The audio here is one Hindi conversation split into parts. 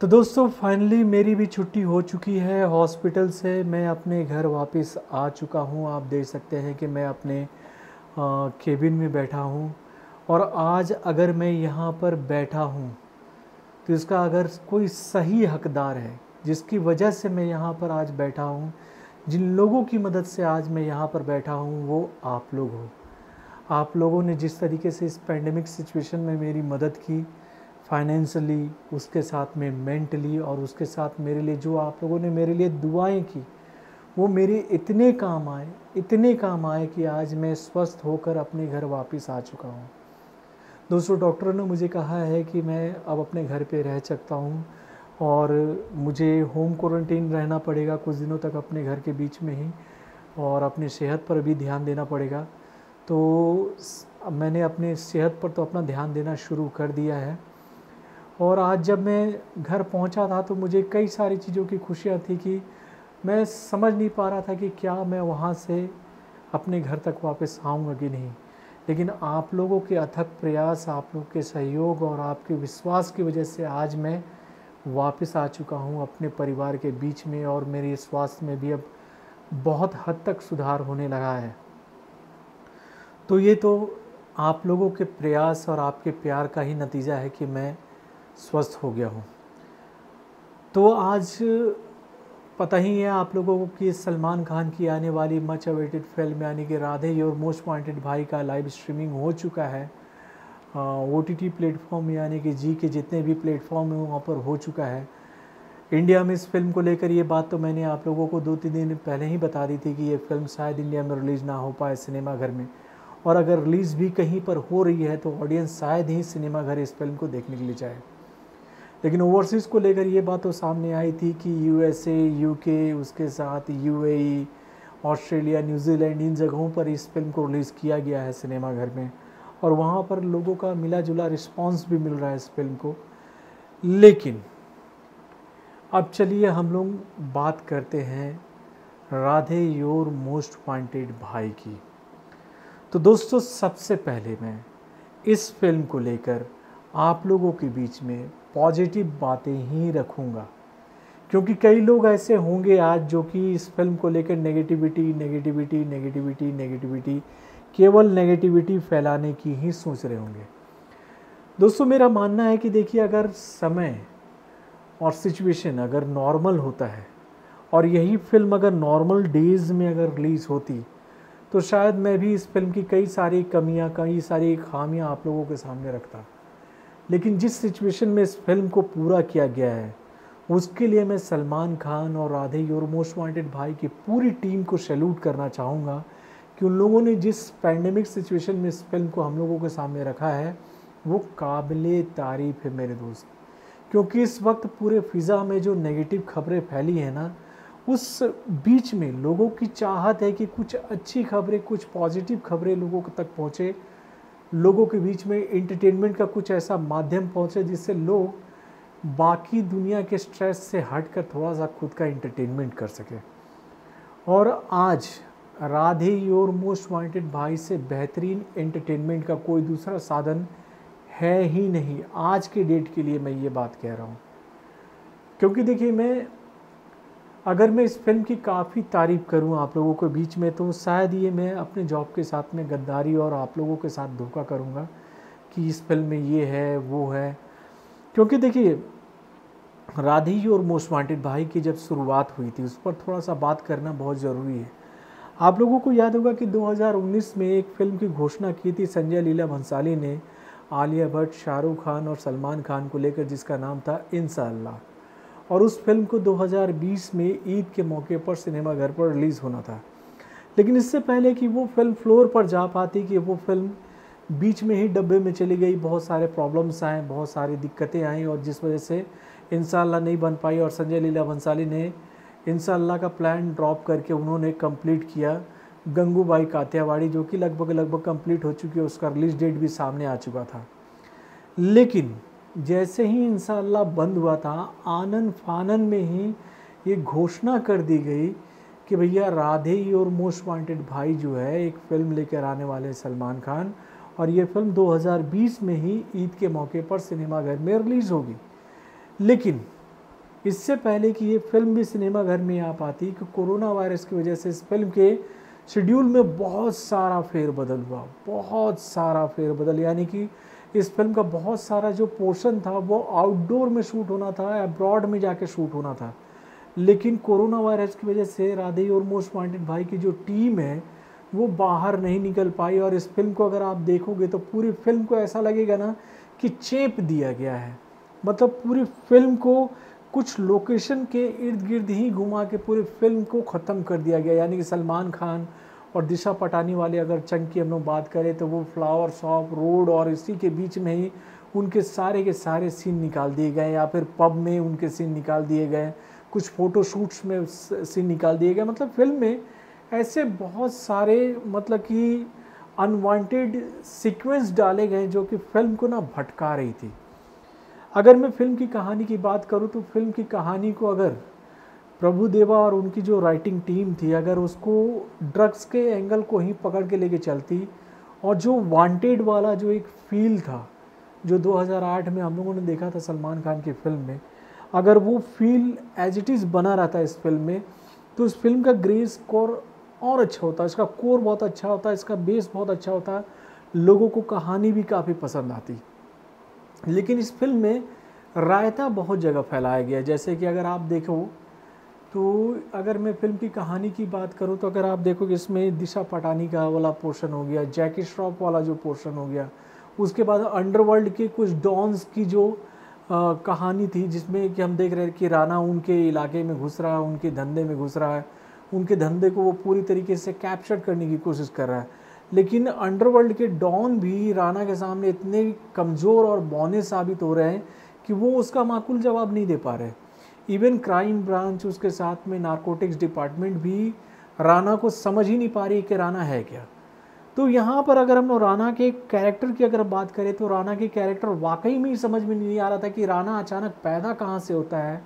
तो दोस्तों फाइनली मेरी भी छुट्टी हो चुकी है हॉस्पिटल से। मैं अपने घर वापस आ चुका हूँ। आप देख सकते हैं कि मैं अपने केबिन में बैठा हूँ। और आज अगर मैं यहाँ पर बैठा हूँ तो इसका अगर कोई सही हकदार है, जिसकी वजह से मैं यहाँ पर आज बैठा हूँ, जिन लोगों की मदद से आज मैं यहाँ पर बैठा हूँ, वो आप लोग हो। आप लोगों ने जिस तरीके से इस पैंडेमिक सिचुएशन में मेरी मदद की फाइनेंशियली, उसके साथ में मेंटली, और उसके साथ मेरे लिए जो आप लोगों ने मेरे लिए दुआएं की, वो मेरे इतने काम आए कि आज मैं स्वस्थ होकर अपने घर वापस आ चुका हूँ। दोस्तों डॉक्टरों ने मुझे कहा है कि मैं अब अपने घर पे रह सकता हूँ और मुझे होम क्वारंटीन रहना पड़ेगा कुछ दिनों तक अपने घर के बीच में ही, और अपनी सेहत पर भी ध्यान देना पड़ेगा। तो मैंने अपने सेहत पर तो अपना ध्यान देना शुरू कर दिया है। और आज जब मैं घर पहुंचा था तो मुझे कई सारी चीज़ों की खुशियाँ थी कि मैं समझ नहीं पा रहा था कि क्या मैं वहाँ से अपने घर तक वापस आऊँगा कि नहीं। लेकिन आप लोगों के अथक प्रयास, आप लोगों के सहयोग और आपके विश्वास की वजह से आज मैं वापस आ चुका हूँ अपने परिवार के बीच में, और मेरे स्वास्थ्य में भी अब बहुत हद तक सुधार होने लगा है। तो ये तो आप लोगों के प्रयास और आपके प्यार का ही नतीजा है कि मैं स्वस्थ हो गया हूँ। तो आज पता ही है आप लोगों को कि सलमान खान की आने वाली मच अवेटेड फिल्म यानी कि राधे योर मोस्ट वांटेड भाई का लाइव स्ट्रीमिंग हो चुका है। OTT प्लेटफॉर्म यानी कि जी के जितने भी प्लेटफॉर्म हैं वहाँ पर हो चुका है। इंडिया में इस फिल्म को लेकर ये बात तो मैंने आप लोगों को 2-3 दिन पहले ही बता दी थी कि ये फिल्म शायद इंडिया में रिलीज़ ना हो पाए सिनेमाघर में, और अगर रिलीज़ भी कहीं पर हो रही है तो ऑडियंस शायद ही सिनेमाघर इस फिल्म को देखने के लिए जाए। लेकिन ओवरसीज़ को लेकर ये बात तो सामने आई थी कि USA, UK, उसके साथ UAE, ऑस्ट्रेलिया, न्यूजीलैंड, इन जगहों पर इस फिल्म को रिलीज़ किया गया है सिनेमाघर में, और वहाँ पर लोगों का मिला जुला रिस्पांस भी मिल रहा है इस फिल्म को। लेकिन अब चलिए हम लोग बात करते हैं राधे योर मोस्ट वांटेड भाई की। तो दोस्तों सबसे पहले मैं इस फिल्म को लेकर आप लोगों के बीच में पॉजिटिव बातें ही रखूँगा, क्योंकि कई लोग ऐसे होंगे आज जो कि इस फिल्म को लेकर नेगेटिविटी केवल नेगेटिविटी फैलाने की ही सोच रहे होंगे। दोस्तों मेरा मानना है कि देखिए, अगर समय और सिचुएशन अगर नॉर्मल होता है और यही फिल्म अगर नॉर्मल डेज़ में अगर रिलीज़ होती तो शायद मैं भी इस फिल्म की कई सारी कमियां, कई सारी खामियां आप लोगों के सामने रखता। लेकिन जिस सिचुएशन में इस फिल्म को पूरा किया गया है उसके लिए मैं सलमान खान और राधे योर मोस्ट वांटेड भाई की पूरी टीम को सैल्यूट करना चाहूँगा कि उन लोगों ने जिस पैंडेमिक सिचुएशन में इस फिल्म को हम लोगों के सामने रखा है वो काबिले तारीफ़ है मेरे दोस्त। क्योंकि इस वक्त पूरे फ़िज़ा में जो नेगेटिव खबरें फैली हैं ना, उस बीच में लोगों की चाहत है कि कुछ अच्छी खबरें, कुछ पॉजिटिव खबरें लोगों तक पहुँचे, लोगों के बीच में एंटरटेनमेंट का कुछ ऐसा माध्यम पहुँचे जिससे लोग बाकी दुनिया के स्ट्रेस से हटकर थोड़ा सा खुद का एंटरटेनमेंट कर सके। और आज राधे योर मोस्ट वांटेड भाई से बेहतरीन एंटरटेनमेंट का कोई दूसरा साधन है ही नहीं आज के डेट के लिए, मैं ये बात कह रहा हूँ। क्योंकि देखिए, अगर मैं इस फिल्म की काफ़ी तारीफ़ करूं आप लोगों के बीच में तो शायद ये मैं अपने जॉब के साथ में गद्दारी और आप लोगों के साथ धोखा करूंगा कि इस फिल्म में ये है वो है। क्योंकि देखिए, राधे और मोस्ट वांटेड भाई की जब शुरुआत हुई थी उस पर थोड़ा सा बात करना बहुत ज़रूरी है। आप लोगों को याद होगा कि 2019 में एक फ़िल्म की घोषणा की थी संजय लीला भंसाली ने आलिया भट्ट, शाहरुख खान और सलमान खान को लेकर, जिसका नाम था इंशाअल्लाह। और उस फिल्म को 2020 में ईद के मौके पर सिनेमाघर पर रिलीज़ होना था। लेकिन इससे पहले कि वो फिल्म फ्लोर पर जा पाती कि वो फिल्म बीच में ही डब्बे में चली गई, बहुत सारे प्रॉब्लम्स आए, बहुत सारी दिक्कतें आई, और जिस वजह से इंशाअल्लाह नहीं बन पाई। और संजय लीला भंसाली ने इंशाअल्लाह का प्लान ड्रॉप करके उन्होंने कंप्लीट किया गंगूबाई कातियावाड़ी, जो कि लगभग कंप्लीट हो चुकी है, उसका रिलीज़ डेट भी सामने आ चुका था। लेकिन जैसे ही इंशाअल्लाह बंद हुआ था, आनन फानन में ही ये घोषणा कर दी गई कि भैया राधे और मोस्ट वांटेड भाई जो है एक फ़िल्म लेकर आने वाले सलमान खान, और ये फिल्म 2020 में ही ईद के मौके पर सिनेमाघर में रिलीज़ होगी। लेकिन इससे पहले कि ये फिल्म भी सिनेमा घर में आ पाती, कि कोरोना वायरस की वजह से इस फिल्म के शेड्यूल में बहुत सारा फेरबदल हुआ, बहुत सारा फेरबदल, यानी कि इस फिल्म का बहुत सारा जो पोर्शन था वो आउटडोर में शूट होना था, अब्रॉड में जाके शूट होना था। लेकिन कोरोना वायरस की वजह से राधे और मोस्ट वांटेड भाई की जो टीम है वो बाहर नहीं निकल पाई, और इस फिल्म को अगर आप देखोगे तो पूरी फिल्म को ऐसा लगेगा ना कि चेप दिया गया है। मतलब पूरी फिल्म को कुछ लोकेशन के इर्द गिर्द ही घुमा के पूरी फिल्म को ख़त्म कर दिया गया। यानी कि सलमान खान और दिशा पटानी वाले अगर चंक की हम लोग बात करें तो वो फ्लावर शॉप रोड और इसी के बीच में ही उनके सारे के सारे सीन निकाल दिए गए, या फिर पब में उनके सीन निकाल दिए गए, कुछ फ़ोटो शूट्स में सीन निकाल दिए गए। मतलब फिल्म में ऐसे बहुत सारे मतलब कि अनवांटेड सीक्वेंस डाले गए जो कि फिल्म को ना भटका रही थी। अगर मैं फिल्म की कहानी की बात करूं तो फिल्म की कहानी को अगर प्रभुदेवा और उनकी जो राइटिंग टीम थी अगर उसको ड्रग्स के एंगल को ही पकड़ के लेके चलती, और जो वांटेड वाला जो एक फील था जो 2008 में हम लोगों ने देखा था सलमान खान की फिल्म में, अगर वो फील एज इट इज़ बना रहता इस फिल्म में, तो इस फिल्म का ग्रेस कोर और अच्छा होता, इसका कोर बहुत अच्छा होता, इसका बेस बहुत अच्छा होता, लोगों को कहानी भी काफ़ी पसंद आती। लेकिन इस फिल्म में रायता बहुत जगह फैलाया गया। जैसे कि अगर आप देखो तो अगर मैं फिल्म की कहानी की बात करूं तो अगर आप देखो कि इसमें दिशा पटानी का वाला पोर्शन हो गया, जैकी श्रॉफ वाला जो पोर्शन हो गया, उसके बाद अंडरवर्ल्ड के कुछ डॉन्स की जो कहानी थी जिसमें कि हम देख रहे हैं कि राणा उनके इलाके में घुस रहा है, उनके धंधे में घुस रहा है, उनके धंधे को वो पूरी तरीके से कैप्चर करने की कोशिश कर रहा है। लेकिन अंडरवर्ल्ड के डॉन भी राणा के सामने इतने कमज़ोर और बौने साबित हो रहे हैं कि वो उसका माकूल जवाब नहीं दे पा रहे। इवन क्राइम ब्रांच उसके साथ में नारकोटिक्स डिपार्टमेंट भी राणा को समझ ही नहीं पा रही कि राणा है क्या। तो यहाँ पर अगर हम राणा के कैरेक्टर की अगर बात करें तो राणा की कैरेक्टर वाकई में ही समझ में नहीं आ रहा था कि राणा अचानक पैदा कहाँ से होता है,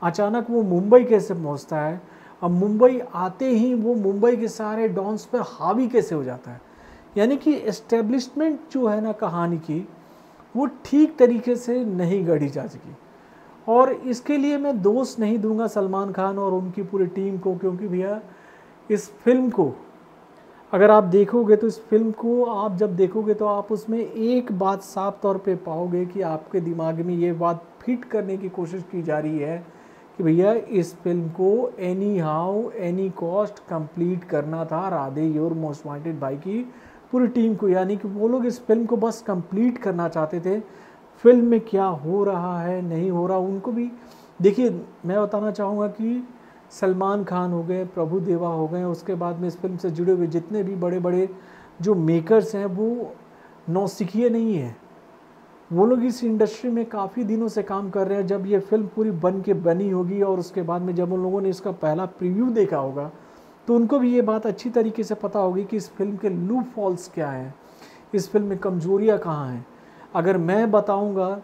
अचानक वो मुंबई कैसे पहुँचता है, अब मुंबई आते ही वो मुंबई के सारे डॉन्स पर हावी कैसे हो जाता है। यानी कि एस्टेब्लिशमेंट जो है ना कहानी की वो ठीक तरीके से नहीं गढ़ी जा सकी, और इसके लिए मैं दोष नहीं दूंगा सलमान खान और उनकी पूरी टीम को, क्योंकि भैया इस फिल्म को अगर आप देखोगे तो इस फिल्म को आप जब देखोगे तो आप उसमें एक बात साफ तौर पे पाओगे कि आपके दिमाग में ये बात फिट करने की कोशिश की जा रही है कि भैया इस फिल्म को any how any cost complete करना था राधे योर मोस्ट वांटेड भाई की पूरी टीम को। यानी कि वो लोग इस फिल्म को बस कंप्लीट करना चाहते थे। फिल्म में क्या हो रहा है नहीं हो रहा उनको भी देखिए। मैं बताना चाहूँगा कि सलमान खान हो गए, प्रभुदेवा हो गए, उसके बाद में इस फिल्म से जुड़े हुए जितने भी बड़े बड़े जो मेकर्स हैं वो नौसिखिए नहीं हैं। वो लोग इस इंडस्ट्री में काफ़ी दिनों से काम कर रहे हैं। जब ये फिल्म पूरी बन के बनी होगी और उसके बाद में जब उन लोगों ने इसका पहला प्रीव्यू देखा होगा तो उनको भी ये बात अच्छी तरीके से पता होगी कि इस फिल्म के लूप फॉल्स क्या हैं, इस फिल्म में कमजोरियाँ कहाँ हैं। अगर मैं बताऊँगा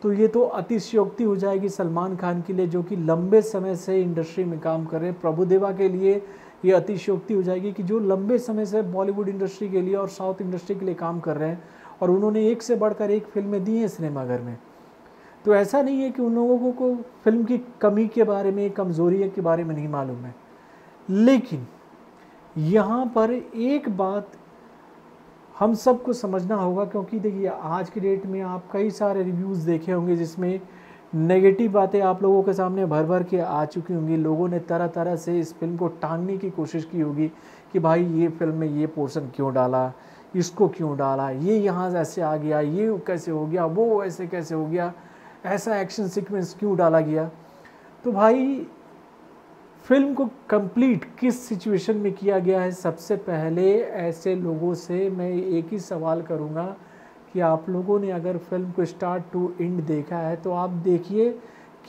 तो ये तो अतिशयोक्ति हो जाएगी सलमान खान के लिए जो कि लंबे समय से इंडस्ट्री में काम कर रहे हैं। प्रभुदेवा के लिए ये अतिशयोक्ति हो जाएगी कि जो लंबे समय से बॉलीवुड इंडस्ट्री के लिए और साउथ इंडस्ट्री के लिए काम कर रहे हैं और उन्होंने एक से बढ़कर एक फिल्में दी हैं सिनेमाघर में। तो ऐसा नहीं है कि उन लोगों को फिल्म की कमी के बारे में, कमज़ोरी के बारे में नहीं मालूम है। लेकिन यहाँ पर एक बात हम सबको समझना होगा, क्योंकि देखिए आज की डेट में आप कई सारे रिव्यूज़ देखे होंगे जिसमें नेगेटिव बातें आप लोगों के सामने भर भर के आ चुकी होंगी। लोगों ने तरह तरह से इस फिल्म को टांगने की कोशिश की होगी कि भाई ये फिल्म में ये पोर्शन क्यों डाला, इसको क्यों डाला, ये यहाँ से ऐसे आ गया, ये कैसे हो गया, वो ऐसे कैसे हो गया, ऐसा एक्शन सीक्वेंस क्यों डाला गया। तो भाई फिल्म को कंप्लीट किस सिचुएशन में किया गया है। सबसे पहले ऐसे लोगों से मैं एक ही सवाल करूंगा कि आप लोगों ने अगर फिल्म को स्टार्ट टू एंड देखा है तो आप देखिए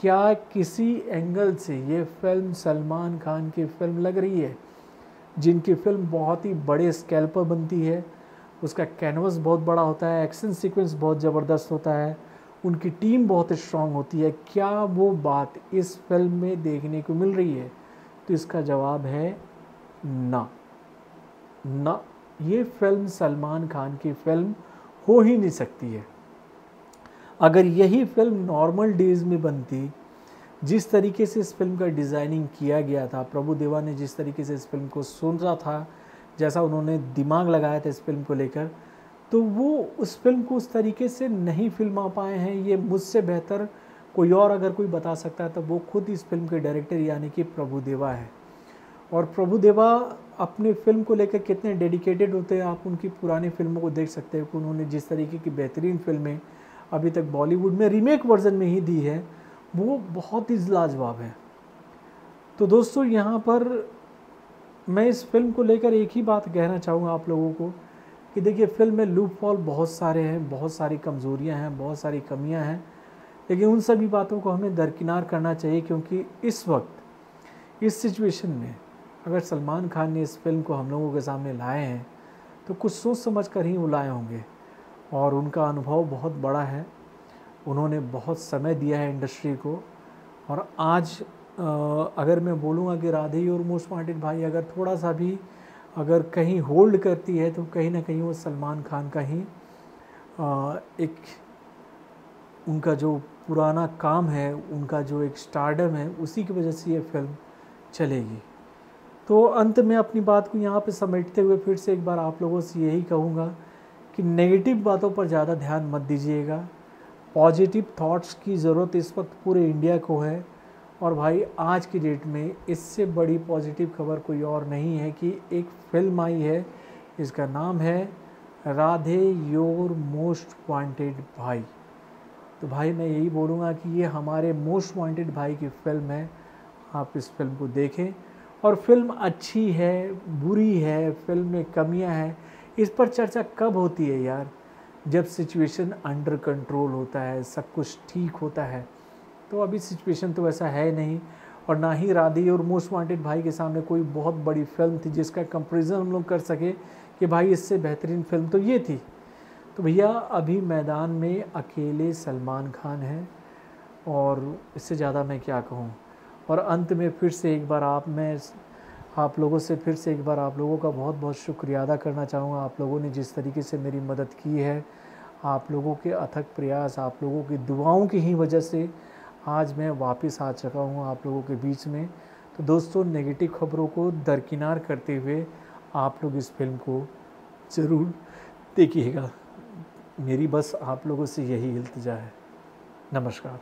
क्या किसी एंगल से ये फिल्म सलमान खान की फिल्म लग रही है, जिनकी फिल्म बहुत ही बड़े स्केल पर बनती है, उसका कैनवस बहुत बड़ा होता है, एक्शन सीक्वेंस बहुत ज़बरदस्त होता है, उनकी टीम बहुत स्ट्रॉन्ग होती है। क्या वो बात इस फिल्म में देखने को मिल रही है? तो इसका जवाब है ना। ना, ये फिल्म सलमान खान की फिल्म हो ही नहीं सकती है। अगर यही फिल्म नॉर्मल डेज में बनती, जिस तरीके से इस फिल्म का डिज़ाइनिंग किया गया था, प्रभु देवा ने जिस तरीके से इस फिल्म को सोचा था, जैसा उन्होंने दिमाग लगाया था इस फिल्म को लेकर, तो वो उस फिल्म को उस तरीके से नहीं फिल्मा पाए हैं। ये मुझसे बेहतर कोई और अगर कोई बता सकता है तो वो खुद इस फिल्म के डायरेक्टर यानी कि प्रभु देवा है। और प्रभु देवा अपने फिल्म को लेकर कितने डेडिकेटेड होते हैं, आप उनकी पुरानी फिल्मों को देख सकते हैं कि उन्होंने जिस तरीके की बेहतरीन फिल्में अभी तक बॉलीवुड में रीमेक वर्जन में ही दी है, वो बहुत ही लाजवाब है। तो दोस्तों, यहाँ पर मैं इस फिल्म को लेकर एक ही बात कहना चाहूँगा आप लोगों को कि देखिए, फिल्म में लूप हॉल बहुत सारे हैं, बहुत सारी कमज़ोरियाँ हैं, बहुत सारी कमियाँ हैं, लेकिन उन सभी बातों को हमें दरकिनार करना चाहिए, क्योंकि इस वक्त इस सिचुएशन में अगर सलमान खान ने इस फिल्म को हम लोगों के सामने लाए हैं तो कुछ सोच समझ कर ही वो लाए होंगे, और उनका अनुभव बहुत बड़ा है। उन्होंने बहुत समय दिया है इंडस्ट्री को, और आज अगर मैं बोलूँगा कि राधे और मोस्ट वांटेड भाई अगर थोड़ा सा भी अगर कहीं होल्ड करती है तो कहीं ना कहीं वो सलमान खान का ही एक उनका जो पुराना काम है, उनका जो एक स्टारडम है, उसी की वजह से ये फिल्म चलेगी। तो अंत में अपनी बात को यहाँ पे समेटते हुए फिर से एक बार आप लोगों से यही कहूँगा कि नेगेटिव बातों पर ज़्यादा ध्यान मत दीजिएगा। पॉजिटिव थॉट्स की ज़रूरत इस वक्त पूरे इंडिया को है, और भाई आज की डेट में इससे बड़ी पॉजिटिव खबर कोई और नहीं है कि एक फिल्म आई है, इसका नाम है राधे योर मोस्ट वांटेड भाई। तो भाई मैं यही बोलूँगा कि ये हमारे मोस्ट वांटेड भाई की फ़िल्म है, आप इस फिल्म को देखें। और फिल्म अच्छी है, बुरी है, फिल्म में कमियां हैं, इस पर चर्चा कब होती है यार? जब सिचुएशन अंडर कंट्रोल होता है, सब कुछ ठीक होता है। तो अभी सिचुएशन तो ऐसा है नहीं, और ना ही राधे और मोस्ट वांटेड भाई के सामने कोई बहुत बड़ी फिल्म थी जिसका कंपैरिजन हम लोग कर सके कि भाई इससे बेहतरीन फिल्म तो ये थी। तो भैया अभी मैदान में अकेले सलमान खान हैं, और इससे ज़्यादा मैं क्या कहूँ। और अंत में फिर से एक बार आप लोगों से फिर से एक बार आप लोगों का बहुत बहुत शुक्रिया अदा करना चाहूँगा। आप लोगों ने जिस तरीके से मेरी मदद की है, आप लोगों के अथक प्रयास, आप लोगों की दुआओं की ही वजह से आज मैं वापस आ चुका हूँ आप लोगों के बीच में। तो दोस्तों, नेगेटिव खबरों को दरकिनार करते हुए आप लोग इस फिल्म को ज़रूर देखिएगा। मेरी बस आप लोगों से यही इल्तिजा है। नमस्कार।